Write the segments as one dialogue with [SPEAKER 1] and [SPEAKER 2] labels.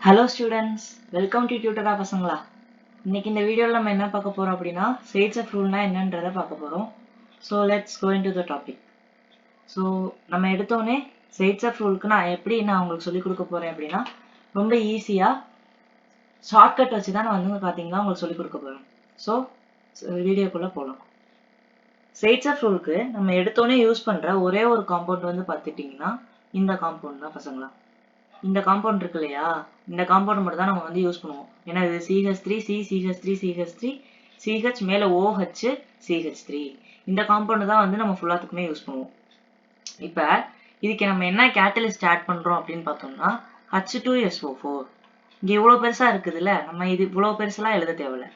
[SPEAKER 1] Hello students, welcome to டியூட்டரா பசங்களா. இன்னைக்கு இந்த வீடியோவில் நம்ம என்ன பார்க்க போகிறோம் அப்படின்னா சேட்ஸ் ஆஃப் ரூல்னா என்னன்றதை பார்க்க போகிறோம். So let's go into the topic. So நம்ம எடுத்தோடனே சேட்ஸ் ஆஃப் ரூலுக்கு நான் உங்களுக்கு சொல்லிக் கொடுக்க போகிறேன் அப்படின்னா ரொம்ப ஈஸியாக ஷார்ட்கட் வச்சு தான் நான் வந்து பார்த்தீங்கன்னா உங்களுக்கு சொல்லிக் கொடுக்க போகிறேன். ஸோ வீடியோக்குள்ளே போகலாம். சேட்ஸ் ஆஃப் ரூலுக்கு நம்ம எடுத்தோடனே யூஸ் பண்ணுற ஒரே ஒரு காம்பவுண்ட் வந்து பார்த்துட்டிங்கன்னா இந்த காம்பவுண்ட் தான் பசங்களா. இந்த காம்பவுண்ட் இருக்கு இல்லையா, இந்த காம்பவுண்ட் மட்டும் தான் நம்ம வந்து யூஸ் பண்ணுவோம். ஏன்னா இது CH3 CH3 CH3 CH மேல OH CH3 இந்த காம்பவுண்ட் தான் வந்து நம்ம ஃபுல்லாத்துக்குமே யூஸ் பண்ணுவோம். இப்ப இதுக்கு நம்ம என்ன கேட்டலிஸ்ட் ஆட் பண்றோம் அப்படின்னு பார்த்தோம்னா H2SO4. இங்க இவ்வளவு பெருசா இருக்குதுல்ல, நம்ம இது இவ்வளவு பெருசெல்லாம் எழுத தேவையில்ல.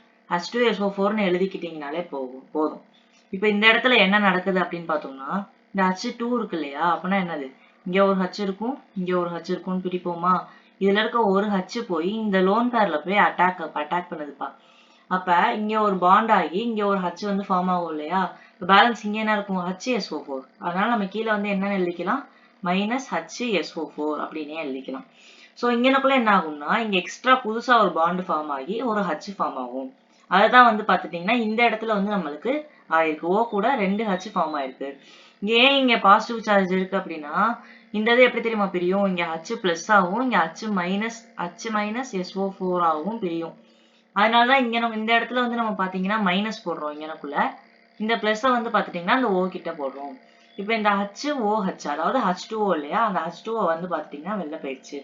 [SPEAKER 1] H2SO4ன்னு எழுதிக்கிட்டீங்கனாலே போதும். இப்ப இந்த இடத்துல என்ன நடக்குது அப்படின்னு பார்த்தோம்னா இந்த H2 இருக்கு இல்லையா, அப்படின்னா என்னது, இங்க ஒரு H இருக்கும், இங்க ஒரு H இருக்கும்னு பிரிப்போமா. இதுல இருக்க ஒரு H போய் இந்த லோன் பேர்ல போய் அட்டாக் பண்ணுதுப்பா. அப்ப இங்க ஒரு பாண்ட் ஆகி இங்க ஒரு H வந்து ஃபார்ம் ஆகும் இல்லையா. பேலன்ஸ் இங்க என்ன இருக்கும், HSO4. அதனால நம்ம கீழே வந்து என்ன எழுதிக்கலாம், -HSO4 அப்படின்னே எழுதிக்கலாம். ஸோ இங்கனக்குள்ள என்ன ஆகும்னா இங்க எக்ஸ்ட்ரா புதுசா ஒரு பாண்ட் ஃபார்ம் ஆகி ஒரு H ஃபார்ம் ஆகும். அதுதான் வந்து பாத்துட்டீங்கன்னா இந்த இடத்துல வந்து நம்மளுக்கு ஆயிருக்கு. O கூட 2 H ஃபார்ம் ஆயிருக்கு. ஏன் இங்க பாசிட்டிவ் சார்ஜ் இருக்கு அப்படின்னா இந்த இது எப்படி தெரியுமா பிரியும், இங்க H பிளஸ் ஆகும், இங்க H மைனஸ் SO4 ஆகவும் பிரியும். அதனாலதான் இங்க நம்ம இந்த இடத்துல வந்து நம்ம பாத்தீங்கன்னா மைனஸ் போடுறோம் இங்கனக்குள்ள. இந்த பிளஸ் வந்து பாத்துட்டீங்கன்னா அந்த O கிட்ட போடுறோம். இப்ப இந்த HOH அதாவது H2O இல்லையா, அந்த H2O வந்து பாத்துட்டீங்கன்னா வெளில போயிடுச்சு.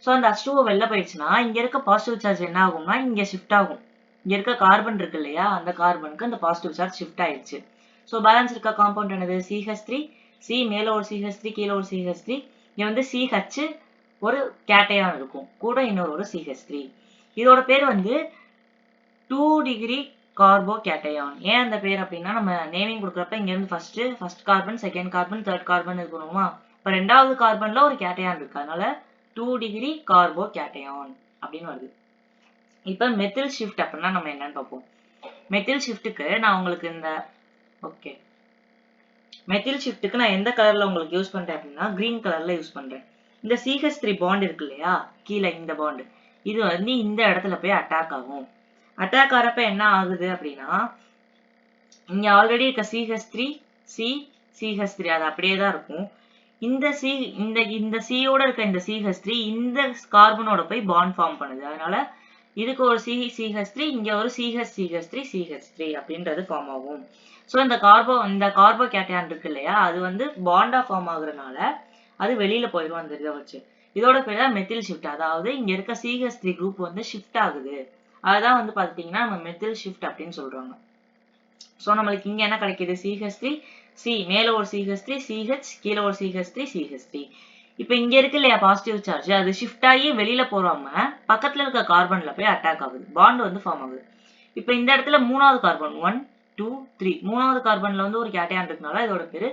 [SPEAKER 1] ஸோ அந்த H2O வெளில போயிடுச்சுன்னா இங்க இருக்க பாசிட்டிவ் சார்ஜ் என்ன ஆகும்னா இங்க ஷிஃப்ட் ஆகும். இங்க இருக்க கார்பன் இருக்கு இல்லையா, அந்த கார்பனுக்கு அந்த பாசிட்டிவ் சார்ஜ் ஷிஃப்ட் ஆயிடுச்சு. ஸோ பேலன்ஸ் இருக்க காம்பவுண்ட் என்னது, CH3 C மேல ஒரு CH3 கீழே ஒரு CH3. இங்க வந்து CH ஒரு கேட்டையான் இருக்கும், கூட இன்னொரு CH3. இதோட பேர் வந்து 2 டிகிரி கார்போ கேட்டையான். ஏன் அந்த பேர் அப்படின்னா நம்ம நேமிங் கொடுக்குறப்ப இங்க இருந்து first carbon, second carbon, third carbon இருக்கணுமா. இப்ப ரெண்டாவது கார்பன்ல ஒரு கேட்டையான் இருக்கு, அதனால 2 டிகிரி கார்போ கேட்டையான் அப்படின்னு வருது. இப்ப மெத்தில் ஷிஃப்ட் அப்படின்னா நம்ம என்னன்னு பார்ப்போம். மெத்தில் ஷிஃப்ட்டுக்கு நான் உங்களுக்கு மெத்தில் ஷிஃப்ட்டுக்கு நான் எந்த கலர்ல உங்களுக்கு யூஸ் பண்றேன் அப்படின்னா கிரீன் கலர்ல யூஸ் பண்றேன். இந்த CH3 பாண்ட் இருக்கு இல்லையா, கீழே இந்த பாண்ட், இது வந்து இந்த இடத்துல போய் அட்டாக் ஆகும். அட்டாக் ஆறப்ப என்ன ஆகுது அப்படின்னா இங்க ஆல்ரெடி இருக்க CH3 CH3 அது அப்படியே தான் இருக்கும். இந்த சியோட இருக்க இந்த CH3 இந்த கார்பனோட போய் பாண்ட் ஃபார்ம் பண்ணுது. அதனால இதுக்கு ஒரு CH3, இங்க ஒரு CH3 அப்படின்றது ஃபார்ம் ஆகும். ஸோ இந்த கார்போ கேட்டையான் இருக்கு இல்லையா, அது வந்து பாண்டா ஃபார்ம் ஆகுறதுனால அது வெளியில போயிடும் அந்த இதை வச்சு. இதோட பேர் தான் மெத்தில் ஷிஃப்ட். அதாவது இங்க இருக்க CH3 குரூப் வந்து ஷிஃப்ட் ஆகுது. அதுதான் வந்து பாத்தீங்கன்னா நம்ம மெத்தில் ஷிஃப்ட் அப்படின்னு சொல்றாங்க. ஸோ நம்மளுக்கு இங்க என்ன கிடைக்குது, CH3 C மேல ஒரு CH3 CH கீழே ஒரு CH3 CH3. இப்ப இங்க இருக்கு இல்லையா பாசிட்டிவ் சார்ஜ், அது ஷிஃப்ட் ஆகி வெளியில போறாம பக்கத்துல இருக்க கார்பன்ல போய் அட்டாக் ஆகுது, பாண்ட் வந்து ஃபார்ம் ஆகுது. இப்ப இந்த இடத்துல மூணாவது கார்பன் 1 2 3 மூணாவது கார்பன்ல வந்து ஒரு கேட்டையான் இருக்கனால இதோட பேரு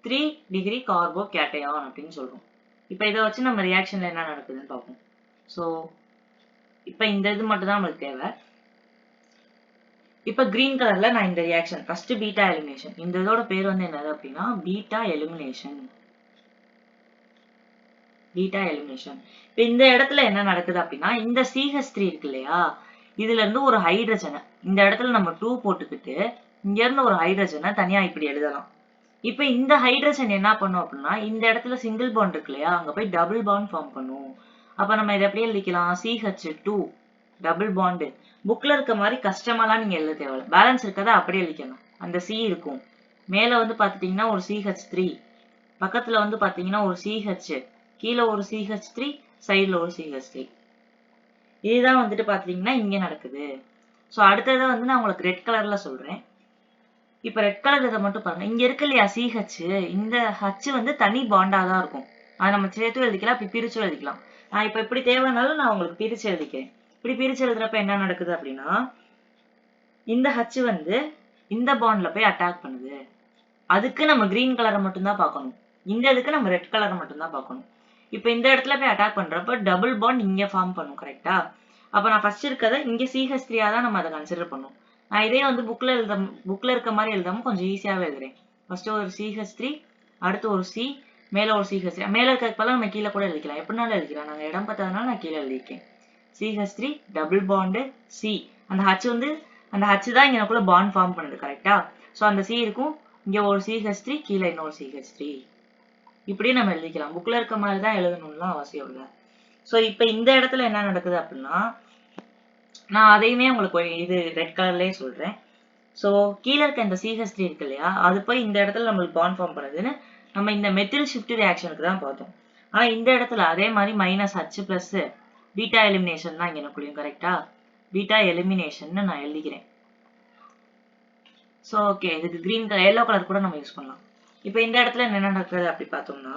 [SPEAKER 1] 3 டிகிரி கார்போ கேட்டையான் அப்படின்னு சொல்றோம். இப்ப இதை வச்சு நம்ம ரியாக்ஷன்ல என்ன நடக்குதுன்னு பார்ப்போம். ஸோ இப்ப இந்த இது மட்டும் தான் நம்மளுக்கு தேவை. இப்ப கிரீன் கலர்ல நான் இந்த ரியாக்ஷன் ஃபர்ஸ்ட் பீட்டா எலிமினேஷன், இந்த இதோட பேர் வந்து என்னது அப்படின்னா பீட்டா எலிமினேஷன். இப்ப இந்த இடத்துல என்ன நடக்குது அப்படின்னா இந்த CH3 இருக்கு இல்லையா, இதுல இருந்து ஒரு ஹைட்ரஜனை இந்த இடத்துல நம்ம 2 போட்டுக்கிட்டு இங்க இருந்து ஒரு ஹைட்ரஜனை தனியா இப்படி எழுதலாம். இப்ப இந்த ஹைட்ரஜன் என்ன பண்ணும் அப்படின்னா இந்த இடத்துல சிங்கிள் பாண்ட் இருக்கு இல்லையா, அங்க போய் டபுள் பாண்ட் ஃபார்ம் பண்ணும். அப்ப நம்ம இதை எப்படி எழுதிக்கலாம், CH2 டபுள் பாண்ட். புக்ல இருக்க மாதிரி கஷ்டமாலாம் நீங்க எழுத தேவையில்ல, பேலன்ஸ் இருக்கதை அப்படியே எழுதிக்கலாம். அந்த C இருக்கும், மேல வந்து பாத்துட்டீங்கன்னா ஒரு CH3, பக்கத்துல வந்து பாத்தீங்கன்னா ஒரு CH, கீழே ஒரு CH3, சைடுல ஒரு CH3. இதுதான் வந்துட்டு பாத்தீங்கன்னா இங்க நடக்குது. ஸோ அடுத்ததை வந்து நான் உங்களுக்கு ரெட் கலர்ல சொல்றேன். இப்ப ரெட் கலர் இதை மட்டும் பாருங்க, இங்க இருக்கு இல்லையா CH, இந்த H வந்து தனி பாண்டா தான் இருக்கும். அதை நம்ம சேர்த்து எழுதிக்கலாம், இப்படி பிரிச்சு எழுதிக்கலாம். நான் இப்ப இப்படி தேவைனாலும் நான் உங்களுக்கு பிரிச்சு எழுதிக்கிறேன். இப்படி பிரிச்சு எழுதுறப்ப என்ன நடக்குது அப்படின்னா இந்த H வந்து இந்த பாண்ட்ல போய் அட்டாக் பண்ணுது. அதுக்கு நம்ம கிரீன் கலரை மட்டும்தான் பார்க்கணும், இந்த இதுக்கு நம்ம ரெட் கலரை மட்டும்தான் பார்க்கணும். இப்ப இந்த இடத்துல போய் அட்டாக் பண்றப்ப டபுள் பாண்ட் இங்க ஃபார்ம் பண்ணும், கரெக்டா. அப்ப நான் ஃபர்ஸ்ட் இருக்கதை இங்க CH3 தான் நம்ம அதை கன்சிடர் பண்ணும். நான் இதே வந்து புக்ல இருக்க மாதிரி எழுதாம கொஞ்சம் ஈஸியாவே எழுதுறேன். ஃபர்ஸ்ட் ஒரு CH3, அடுத்து ஒரு C, மேல ஒரு CH3. மேல இருக்கிறதுக்கு பதிலா நம்ம கீழே கூட எழுதிக்கலாம், எப்படினாலும் எழுதிக்கலாம். நாங்க இடம் பார்த்ததுனால நான் கீழே எழுதிருக்கேன். CH3 double bond C. அந்த H வந்து அந்த H தான் இங்க நமக்குள்ள பாண்ட் ஃபார்ம் பண்ணுது கரெக்டா? ஸோ அந்த C இருக்கும், இங்க ஒரு CH3 கீழே இன்னொரு CH3. இப்படியே நம்ம எழுதிக்கலாம். புக்ல இருக்க மாதிரி தான் எழுதணும்லாம் அவசியம் இல்லை. ஸோ இப்போ இந்த இடத்துல என்ன நடக்குது அப்படின்னா, நான் அதையுமே உங்களுக்கு இது ரெட் கலர்லயே சொல்றேன். ஸோ கீழே இருக்க இந்த CH3 இருக்கு இல்லையா, அது போய் இந்த இடத்துல நம்மளுக்கு பாண்ட் ஃபார்ம் பண்ணுதுன்னு நம்ம இந்த மெத்தில் ஷிஃப்ட் ரியாக்ஷனுக்கு தான் பார்த்தோம். ஆனா இந்த இடத்துல அதே மாதிரி -H பிளஸ் பீட்டா எலிமினேஷன் தான் இங்க எனக்குள்ளயும் கரெக்டா? பீட்டா எலிமினேஷன் நான் எழுதிக்கிறேன். ஸோ ஓகே, இதுக்கு கிரீன் கலர் எல்லோ கலர் கூட நம்ம யூஸ் பண்ணலாம். இப்போ இந்த இடத்துல என்ன நடக்குது அப்படி பார்த்தோம்னா,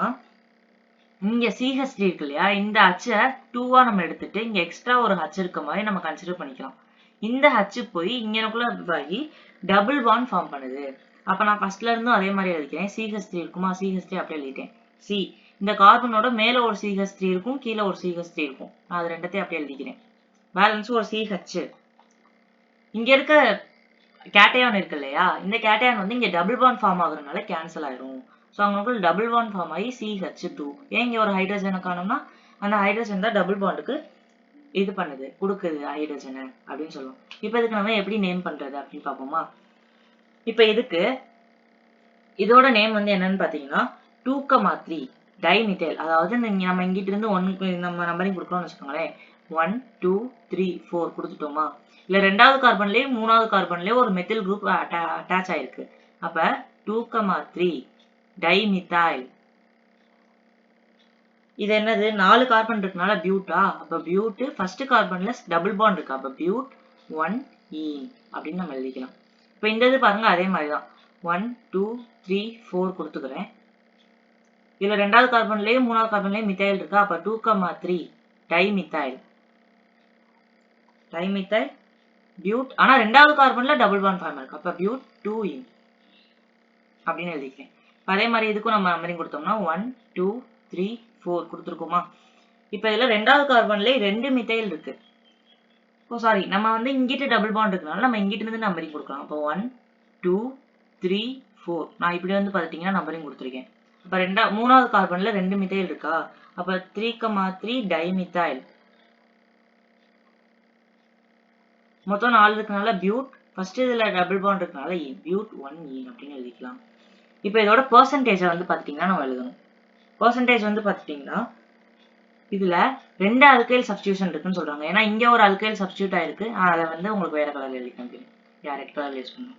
[SPEAKER 1] இங்க CH3 இருக்கு இல்லையா, இந்த H-ஐ 2-ஆ நம்ம எடுத்துட்டு இங்க எக்ஸ்ட்ரா ஒரு H இருக்க மாதிரி நம்ம கன்சிடர் பண்ணிக்கலாம். இந்த H போய் இங்க எனக்குள்ள ஆகி டபுள் பாண்ட் ஃபார்ம் பண்ணுது. அப்ப நான் ஃபர்ஸ்ட்ல இருந்தும் அதே மாதிரி எழுதிக்கிறேன். CH3 இருக்குமா, CH3 அப்படியே எழுதிட்டேன். C, இந்த கார்பனோட மேல ஒரு CH3 இருக்கும், கீழே ஒரு CH3 இருக்கும். நான் அது ரெண்டத்தையும் அப்படியே எழுதிக்கிறேன். பேலன்ஸ் ஒரு CH. இங்க இருக்க கேட்டையான் இருக்கு இல்லையா, இந்த கேட்டையான் வந்து இங்க டபுள் பாண்ட் ஃபார்ம் ஆகுறதுனால கேன்சல் ஆயிடும். ஸோ அவங்களுக்கு டபுள் பாண்ட் ஃபார்ம் ஆகி CH2. ஏன் இங்க ஒரு ஹைட்ரஜனை காணோம்னா, அந்த ஹைட்ரஜன் தான் டபுள் பாண்டுக்கு இது பண்ணுது, கொடுக்குது ஹைட்ரஜனை அப்படின்னு சொல்லுவோம். இப்போ இதுக்கு நம்ம எப்படி நேம் பண்றது அப்படின்னு பார்ப்போமா? இப்போ இதுக்கு இதோட நேம் வந்து என்னன்னு பாத்தீங்கன்னா 2,3 டைமித்தைல். அதாவது நம்ம இங்கிட்ட இருந்து 1 நம்ம நம்பரிங் கொடுக்கணும்னு வச்சுக்கோங்களேன். 1 2 3 4 கொடுத்துட்டோமா, இல்ல ரெண்டாவது கார்பன்லயே மூணாவது கார்பன்லயே ஒரு மெத்தில் குரூப் அட்டாச் ஆயிருக்கு. அப்ப 2,3 டைமித்தைல். இது என்னது, 4 கார்பன் இருக்கனால பியூட்டா, அப்ப பியூட் ஃபர்ஸ்ட் கார்பன்ல டபுள் பாண்ட் இருக்கு, அப்ப பியூட் 1E அப்படின்னு நம்ம எழுதிக்கலாம். இப்ப இந்த இது பாருங்க அதே மாதிரிதான் 1 2 3 4 கொடுத்துக்கிறேன். இதுல ரெண்டாவது கார்பன்லயே மூணாவது கார்பன்லயே மித்தைல் இருக்கா, அப்ப 2,3 டைமித்தைல். டைமித்தைல் பியூட், ஆனா ரெண்டாவது கார்பன்ல டபுள் பாண்ட் ஃபார்ம் இருக்கு, அப்ப பியூட் 2E அப்படின்னு எழுதிக்கிறேன். அதே மாதிரி இதுக்கும் நம்ம நம்பரிங் கொடுத்தோம்னா 1 2 3 4 கொடுத்துருக்கோமா. இப்ப இதுல ரெண்டாவது கார்பன்ல 2 மித்தைல் இருக்கு. ஓ சாரி, நம்ம வந்து இங்கிட்டு டபுள் பாண்ட் இருக்கனால நம்ம இங்கிட்டு இருந்து நம்பரிங் கொடுக்கலாம். அப்போ 1 2 3 4 நான் இப்படி வந்து பாத்தீங்கன்னா நம்பரிங் கொடுத்துருக்கேன். அப்ப மூணாவது கார்பன்ல 2 மித்தைல் இருக்கா, அப்ப 3,3 டைமித்தைல். மொத்தம் 4 இருக்கனால பியூட், ஃபர்ஸ்ட் இதுல டபுள் பாண்ட் இருக்கனால பியூட் 1E அப்படின்னு எழுதிக்கலாம். இப்போ இதோட பெர்சன்டேஜ் வந்து பாத்தீங்கன்னா நம்ம எழுதணும். பெர்சன்டேஜ் வந்து பாத்தீங்கன்னா இதுல 2 அல்கைல் சப்ஸ்டிடியூஷன் இருக்குன்னு சொல்றாங்க. ஏன்னா இங்க ஒரு அல்கைல் சப்ஸ்டிடியூட் ஆயிருக்கு, அதை வந்து உங்களுக்கு வேற கலர்ல எழுதி காமிக்கிறேன். ரெட் கலர்ல யூஸ் பண்ணுங்க.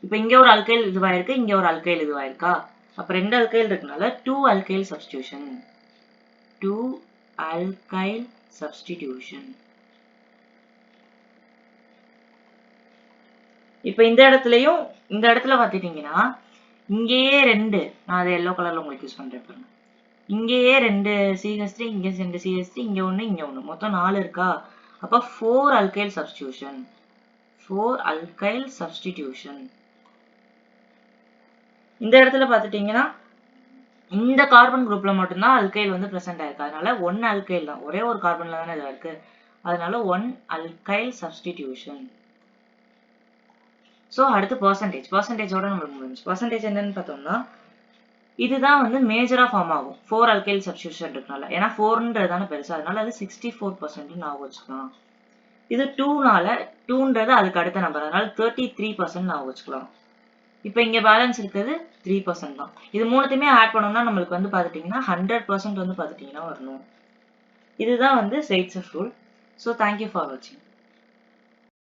[SPEAKER 1] இப்போ இங்க ஒரு அல்கைல் இதுவாயிருக்கு, இங்க ஒரு அல்கைல் இதுவாயிருக்கா, அப்ப 2 அல்கைல் இருக்கனால 2 அல்கைல் சப்ஸ்டிடியூஷன். 2 alkyl substitution. இப்போ இந்த இடத்துல பாத்துட்டீங்கன்னா இங்கேயே 2, நான் அதை எல்லோ கலர்ல உங்களுக்கு யூஸ் பண்றேன் பாருங்க. இங்கேயே 2 CH3, இங்க 2 CH3, இங்க 1 இங்க 1, மொத்தம் 4 இருக்கா, அப்ப 4 அல்கைல் சப்ஸ்டிடியூஷன். 4 alkyl substitution. இந்த இடத்துல பாத்துட்டீங்கன்னா இந்த கார்பன் குரூப்ல மட்டும்தான் அல்கைல் வந்து பிரசன்ட் ஆயிருக்கு, அதனால 1 அல்கைல் தான், ஒரே ஒரு கார்பன்ல தானே இதா இருக்கு, அதனால 1 அல்கைல் சப்ஸ்டிடியூஷன். சோ அடுத்து பெர்சன்டேஜோட நம்மளுக்கு முடிஞ்சு. பெர்சன்டேஜ் என்னன்னு பார்த்தோம்னா இதுதான் வந்து மேஜரா ஃபார்ம் ஆகும் 4 அல்கைல் சப்ஸ்டிடியூஷன் இருக்கனால. ஏன்னா 4ன்றதான பெருசா, அதனால அது 64% ஞாபகம் வச்சுக்கலாம். இது 2ன்றது அதுக்கு அடுத்த நம்பர், அதனால 33% ஞாபகம் வச்சுக்கலாம். இப்போ இங்க பேலன்ஸ் இருக்குது 3% தான். இது மூணுத்தையுமே ஆட் பண்ணோம்னா நம்மளுக்கு வந்து பாத்துட்டீங்கன்னா 100% வந்து பாத்துட்டீங்கன்னா வரணும். இதுதான் வந்து Zaitsev rule. So thank you for வாட்சிங்.